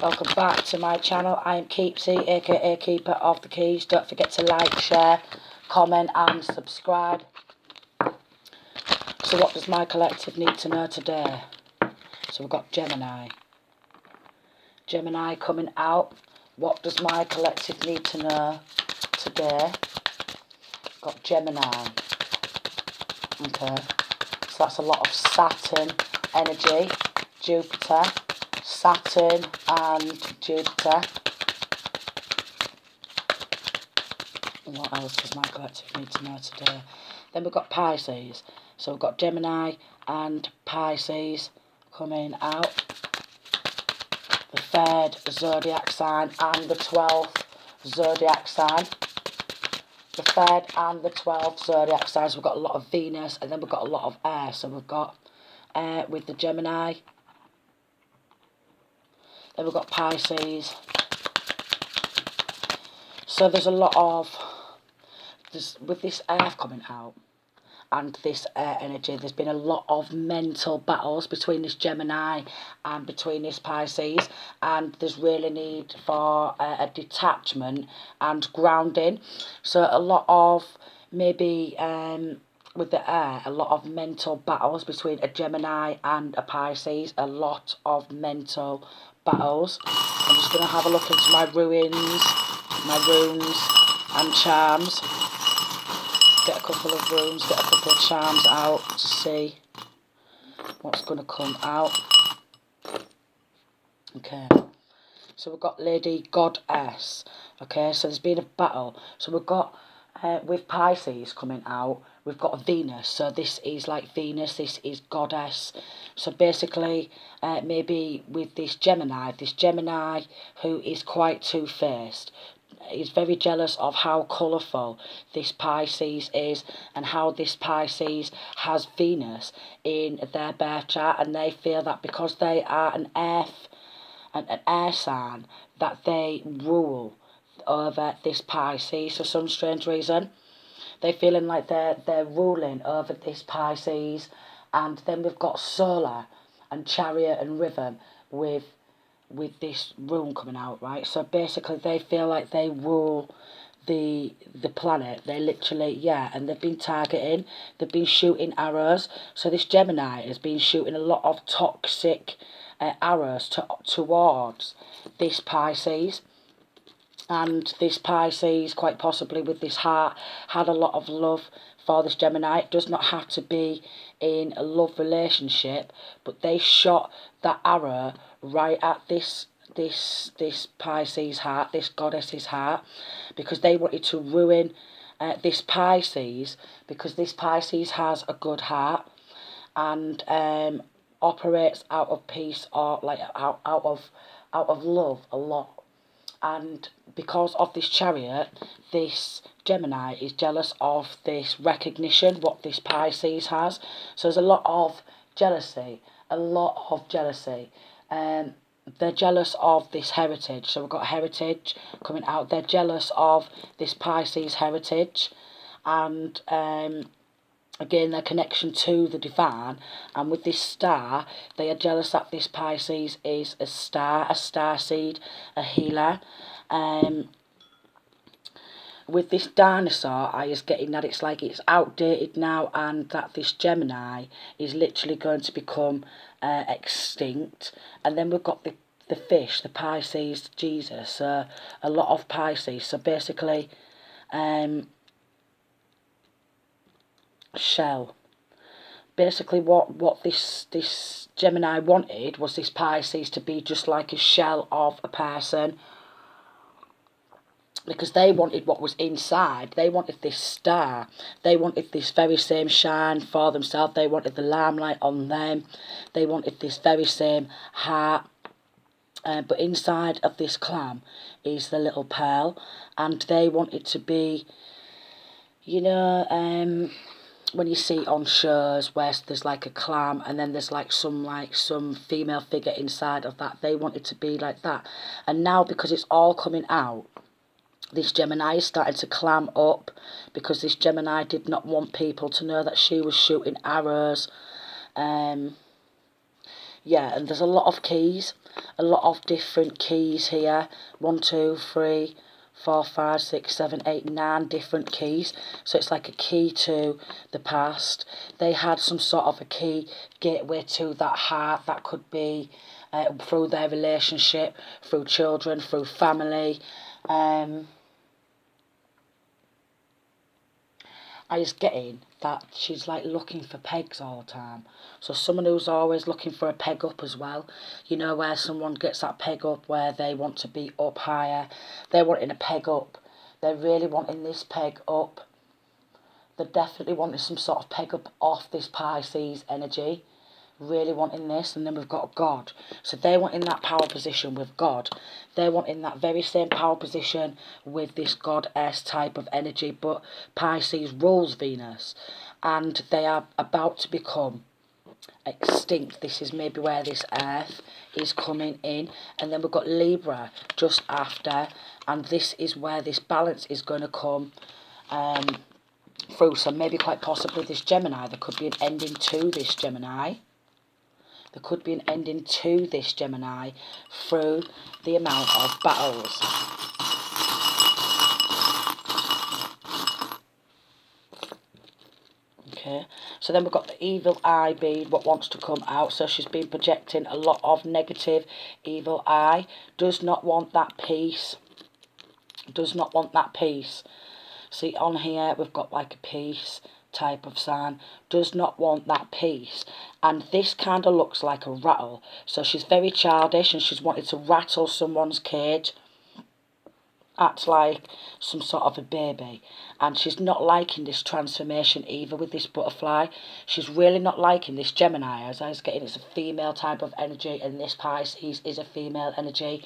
Welcome back to my channel. I am Keepsy, aka Keeper of the Keys. Don't forget to like, share, comment and subscribe. So what does my collective need to know today? So we've got Gemini. Gemini coming out. What does my collective need to know today? Got Gemini. Okay. So that's a lot of Saturn energy, Jupiter, Saturn and Jupiter. What else does my collective need to know today? Then we've got Pisces. So we've got Gemini and Pisces coming out. The third zodiac sign and the 12th zodiac sign. The third and the 12th zodiac signs, we've got a lot of Venus, and then we've got a lot of air. So we've got air with the Gemini. Then we've got Pisces. So there's a lot of, with this air coming out and this air energy, there's been a lot of mental battles between this Gemini and between this Pisces, and there's really need for a detachment and grounding. So a lot of maybe with the air, a lot of mental battles between a Gemini and a Pisces, a lot of mental battles. I'm just going to have a look into my runes and charms. Get a couple of runes, get a couple of charms out to see what's going to come out. Okay, so we've got Lady Goddess. Okay, so there's been a battle. So we've got, with Pisces coming out, we've got Venus. So this is like Venus, this is Goddess. So basically, maybe with this Gemini who is quite two-faced, is very jealous of how colourful this Pisces is and how this Pisces has Venus in their birth chart, and they feel that because they are an air sign, that they rule over this Pisces for some strange reason. They're feeling like they're ruling over this Pisces. And then we've got Solar and Chariot and Rhythm with this rune coming out, right? So basically they feel like they rule the planet. They literally, yeah, and they've been targeting, they've been shooting arrows. So this Gemini has been shooting a lot of toxic arrows towards this Pisces. And this Pisces, quite possibly with this heart, had a lot of love for this Gemini. It does not have to be in a love relationship, but they shot that arrow right at this Pisces heart, this goddess's heart, because they wanted to ruin this Pisces, because this Pisces has a good heart and operates out of peace, or like out of love a lot. And because of this Chariot, this Gemini is jealous of this recognition, what this Pisces has. So there's a lot of jealousy, they're jealous of this heritage. So we've got heritage coming out. They're jealous of this Pisces heritage. And again, their connection to the divine. And with this star, they are jealous that this Pisces is a star seed, a healer. With this dinosaur, I is getting that it's like it's outdated now, and that this Gemini is literally going to become extinct. And then we've got the fish, the Pisces Jesus, a lot of Pisces. So basically, shell. Basically, what this Gemini wanted was this Pisces to be just like a shell of a person, because they wanted what was inside. They wanted this star. They wanted this very same shine for themselves. They wanted the limelight on them. They wanted this very same heart. But inside of this clam is the little pearl, and they wanted to be, you know, when you see on shows where there's like a clam and then there's like some female figure inside of that, they wanted to be like that. And now, because it's all coming out, this Gemini is starting to clam up, because this Gemini did not want people to know that she was shooting arrows. Yeah, and there's a lot of keys, a lot of different keys here. 1, 2, 3, 4, 5, 6, 7, 8, 9 different keys. So it's like a key to the past. They had some sort of a key gateway to that heart. That could be through their relationship, through children, through family. I was getting that she's like looking for pegs all the time. So someone who's always looking for a peg up as well. You know, where someone gets that peg up where they want to be up higher. They're wanting a peg up. They're really wanting this peg up. They're definitely wanting some sort of peg up off this Pisces energy. Really wanting this. And then we've got God. So they're wanting that power position with God. They're wanting that very same power position with this goddess type of energy. But Pisces rules Venus. And they are about to become extinct. This is maybe where this Earth is coming in. And then we've got Libra just after. And this is where this balance is going to come through. So maybe quite possibly this Gemini. There could be an ending to this Gemini. There could be an ending to this Gemini through the amount of battles. Okay, so then we've got the evil eye being what wants to come out. So she's been projecting a lot of negative. Evil eye does not want that peace. Does not want that peace. See, on here we've got like a peace type of sign. Does not want that peace. And this kind of looks like a rattle. So she's very childish and she's wanted to rattle someone's cage. Acts like some sort of a baby. And she's not liking this transformation either with this butterfly. She's really not liking this Gemini. As I was getting, it's a female type of energy, and this Pisces is a female energy.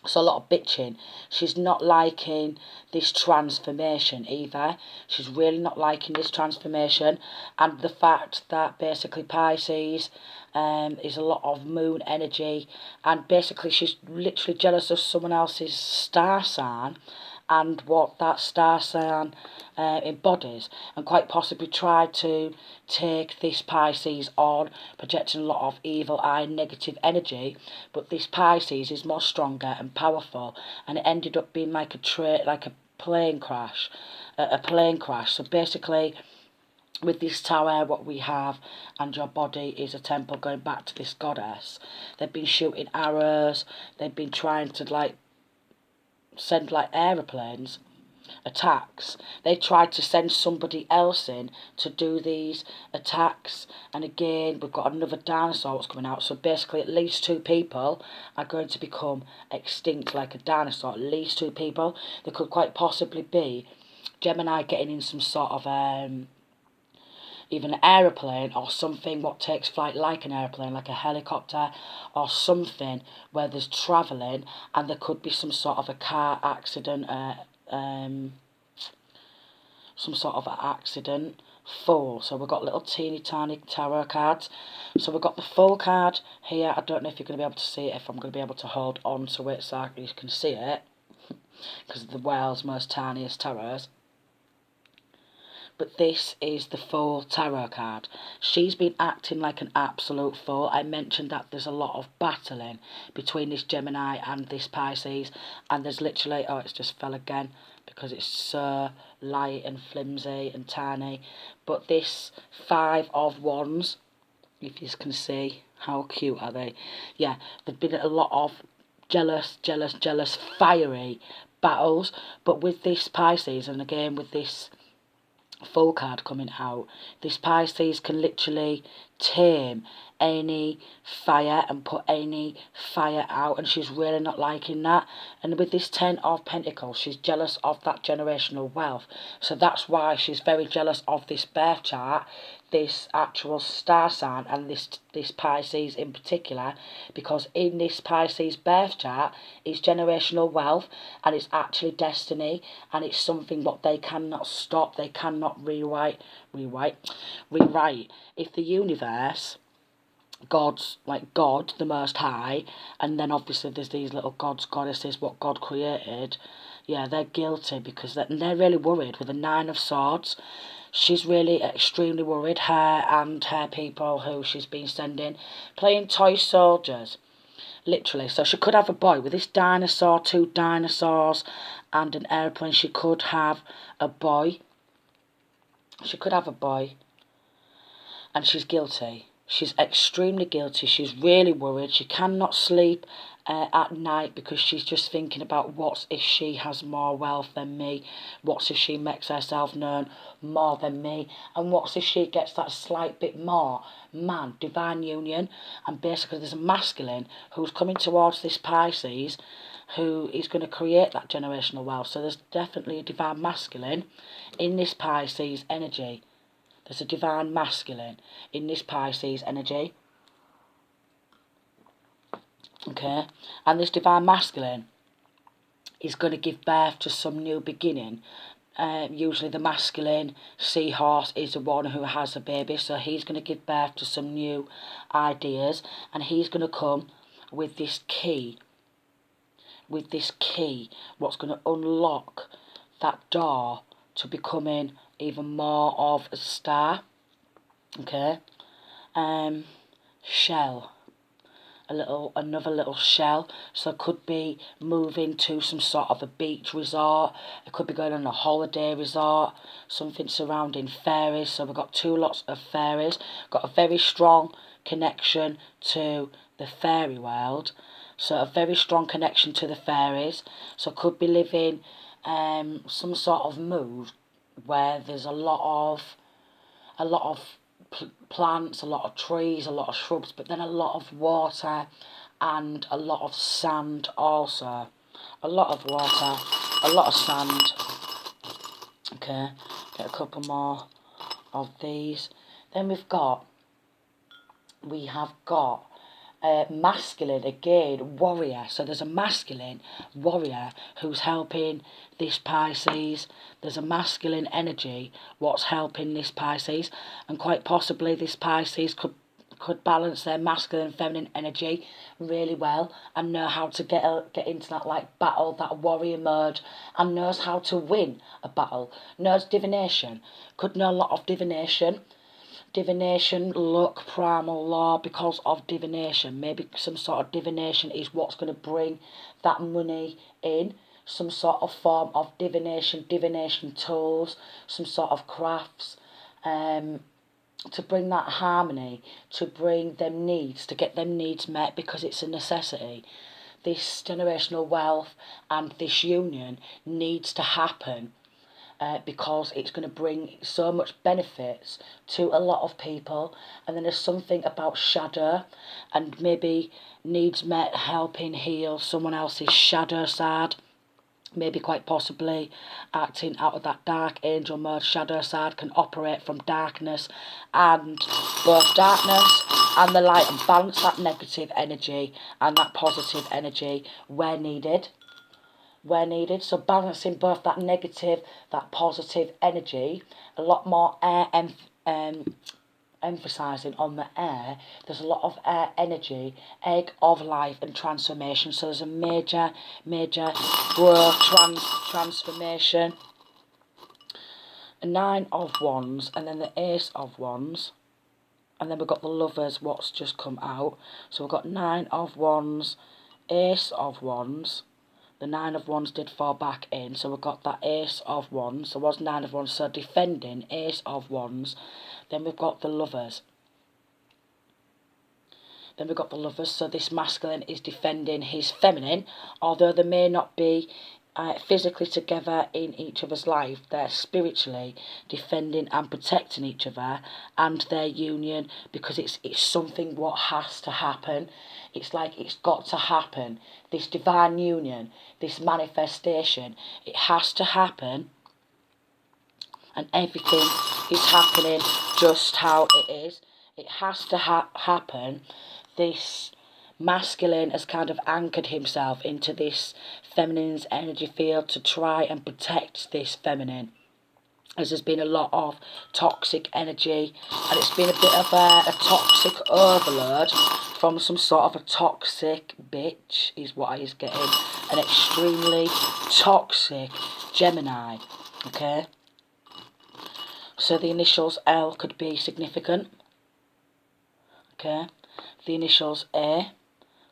So a lot of bitching. She's not liking this transformation either. She's really not liking this transformation. And the fact that basically Pisces is a lot of moon energy. And basically she's literally jealous of someone else's star sign and what that star sign embodies, and quite possibly try to take this Pisces on, projecting a lot of evil eye negative energy. But this Pisces is more stronger and powerful, and it ended up being like a plane crash, So basically, with this tower, what we have, and your body is a temple going back to this goddess. They've been shooting arrows. They've been trying to like send like aeroplanes attacks. They tried to send somebody else in to do these attacks, and again we've got another dinosaur that's coming out. So basically at least 2 people are going to become extinct like a dinosaur. At least 2 people. There could quite possibly be Gemini getting in some sort of even an aeroplane or something what takes flight like an aeroplane, like a helicopter or something where there's travelling, and there could be some sort of a car accident, some sort of accident. Full. So we've got little teeny tiny tarot cards. So we've got the full card here. I don't know if you're going to be able to see it, if I'm going to be able to hold on to it so you can see it, because the world's most tiniest tarots. But this is the full tarot card. She's been acting like an absolute fool. I mentioned that there's a lot of battling between this Gemini and this Pisces, and there's literally, oh, it's just fell again because it's so light and flimsy and tiny. But this 5 of Wands, if you can see, how cute are they? Yeah, there've been a lot of jealous, fiery battles. But with this Pisces, and again with this full card coming out, this Pisces can literally tame any fire and put any fire out, and she's really not liking that. And with this 10 of Pentacles, she's jealous of that generational wealth. So that's why she's very jealous of this birth chart, this actual star sign, and this Pisces in particular, because in this Pisces birth chart is generational wealth, and it's actually destiny, and it's something what they cannot stop, they cannot rewrite. If the universe, God's, like God, the Most High, and then obviously there's these little gods, goddesses, what God created, yeah, they're guilty because they're really worried with the 9 of Swords. She's really extremely worried, her and her people who she's been sending, playing toy soldiers, literally. So she could have a boy with this dinosaur, 2 dinosaurs and an airplane. She could have a boy. She could have a boy. And she's guilty. She's extremely guilty. She's really worried. She cannot sleep at night because she's just thinking about what if she has more wealth than me, what if she makes herself known more than me, and what if she gets that slight bit more man, divine union. And basically there's a masculine who's coming towards this Pisces who is going to create that generational wealth. So there's definitely a divine masculine in this Pisces energy. There's a divine masculine in this Pisces energy. Okay, and this divine masculine is going to give birth to some new beginning. Usually the masculine seahorse is the one who has a baby, so he's going to give birth to some new ideas, and he's going to come with this key. With this key, what's going to unlock that door to becoming even more of a star. Okay, shell. Another little shell. So it could be moving to some sort of a beach resort. It could be going on a holiday resort. Something surrounding fairies. So we've got 2 lots of fairies. Got a very strong connection to the fairy world. So a very strong connection to the fairies. So could be living some sort of mood where there's a lot of plants, a lot of trees, a lot of shrubs, but then a lot of water and a lot of sand also. A lot of water, a lot of sand. Okay, get a couple more of these. Then we have got masculine again, warrior. So there's a masculine warrior who's helping this Pisces. There's a masculine energy what's helping this Pisces, and quite possibly this Pisces could balance their masculine and feminine energy really well and know how to get into that like battle, that warrior mode, and knows how to win a battle. Knows divination, could know a lot of divination. Divination, luck, primal law, because of divination. Maybe some sort of divination is what's going to bring that money in. Some sort of form of divination tools, some sort of crafts, to bring that harmony, to bring them needs, to get them needs met, because it's a necessity. This generational wealth and this union needs to happen. Because it's going to bring so much benefits to a lot of people. And then there's something about shadow and maybe needs met, helping heal someone else's shadow side. Maybe quite possibly acting out of that dark angel mode. Shadow side can operate from darkness, and both darkness and the light, and balance that negative energy and that positive energy where needed. So balancing both that negative, that positive energy, a lot more air emphasising on the air. There's a lot of air energy, egg of life and transformation. So there's a major growth, transformation. A 9 of Wands, and then the Ace of Wands. And then we've got the Lovers, what's just come out. So we've got 9 of Wands, Ace of Wands. The 9 of Wands did fall back in, so we've got that Ace of Wands. There was 9 of Wands, so defending, Ace of Wands. Then we've got the Lovers. So this masculine is defending his feminine, although they may not be physically together in each other's life. They're spiritually defending and protecting each other and their union, because it's something what has to happen. It's like it's got to happen. This divine union, this manifestation, it has to happen. And everything is happening just how it is. It has to happen. This masculine has kind of anchored himself into this feminine's energy field to try and protect this feminine, as there's been a lot of toxic energy, and it's been a bit of a toxic overload from some sort of a toxic bitch is what he's getting. An extremely toxic Gemini. Okay, So the initials L could be significant. Okay. The initials A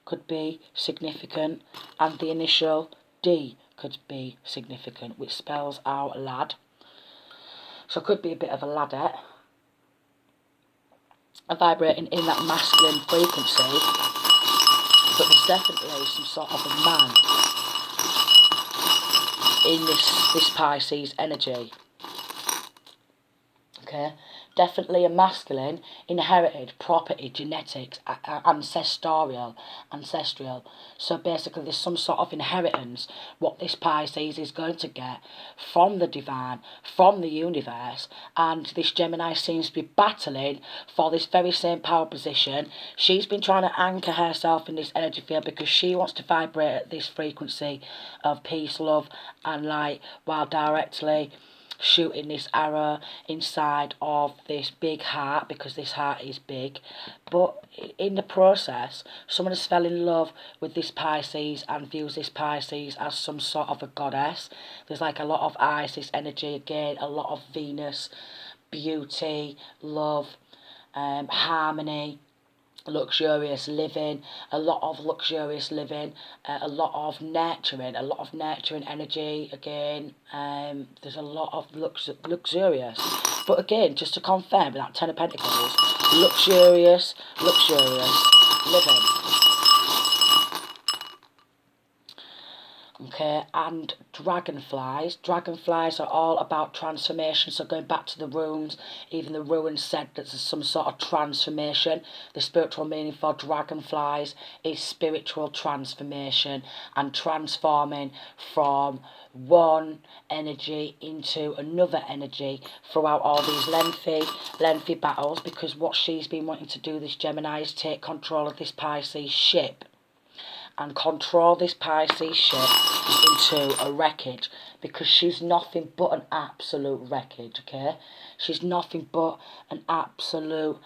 could be significant, and the initial D could be significant, which spells out lad. So it could be a bit of a ladette, vibrating in that masculine frequency, but there's definitely some sort of a man in this Pisces energy. Okay, definitely a masculine, inherited property, genetics, ancestral. So basically there's some sort of inheritance what this Pisces is going to get from the divine, from the universe, and this Gemini seems to be battling for this very same power position. She's been trying to anchor herself in this energy field because she wants to vibrate at this frequency of peace, love and light, while directly shooting this arrow inside of this big heart, because this heart is big. But in the process, someone has fell in love with this Pisces and views this Pisces as some sort of a goddess. There's like a lot of Isis energy again, a lot of Venus, beauty, love, harmony, luxurious living, a lot of luxurious living, a lot of nurturing energy again. There's a lot of luxurious, but again, just to confirm, with that Ten of Pentacles, luxurious living. Okay, and dragonflies. Dragonflies are all about transformation. So going back to the runes, even the runes said that there's some sort of transformation. The spiritual meaning for dragonflies is spiritual transformation and transforming from one energy into another energy throughout all these lengthy battles, because what she's been wanting to do, this Gemini, is take control of this Pisces ship and control this Pisces ship into a wreckage, because she's nothing but an absolute wreckage, okay? She's nothing but an absolute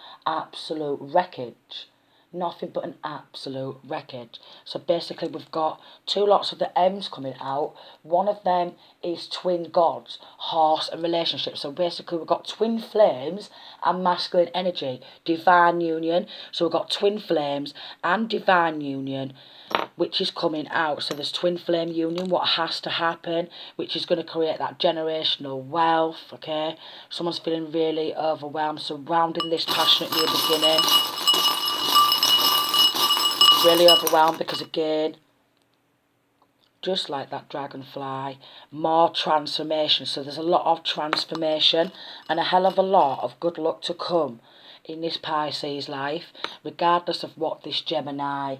wreckage. Nothing but an absolute wreckage. So basically we've got two lots of the M's coming out. One of them is twin gods, horse and relationship. So basically we've got twin flames and masculine energy, divine union. So we've got twin flames and divine union, which is coming out. So there's twin flame union, what has to happen, which is going to create that generational wealth, okay? Someone's feeling really overwhelmed, surrounding this passionately in the beginning. Really overwhelmed because, again, just like that dragonfly, more transformation. So there's a lot of transformation and a hell of a lot of good luck to come in this Pisces life, regardless of what this Gemini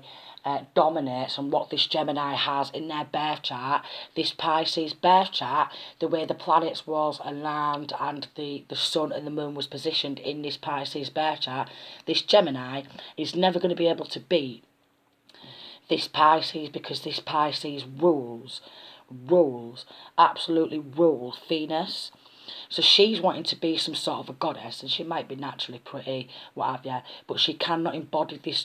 dominates and what this Gemini has in their birth chart. This Pisces birth chart, the way the planets was aligned and the sun and the moon was positioned in this Pisces birth chart, this Gemini is never going to be able to beat this Pisces, because this Pisces absolutely rules Venus. So she's wanting to be some sort of a goddess, and she might be naturally pretty, what have you, but she cannot embody this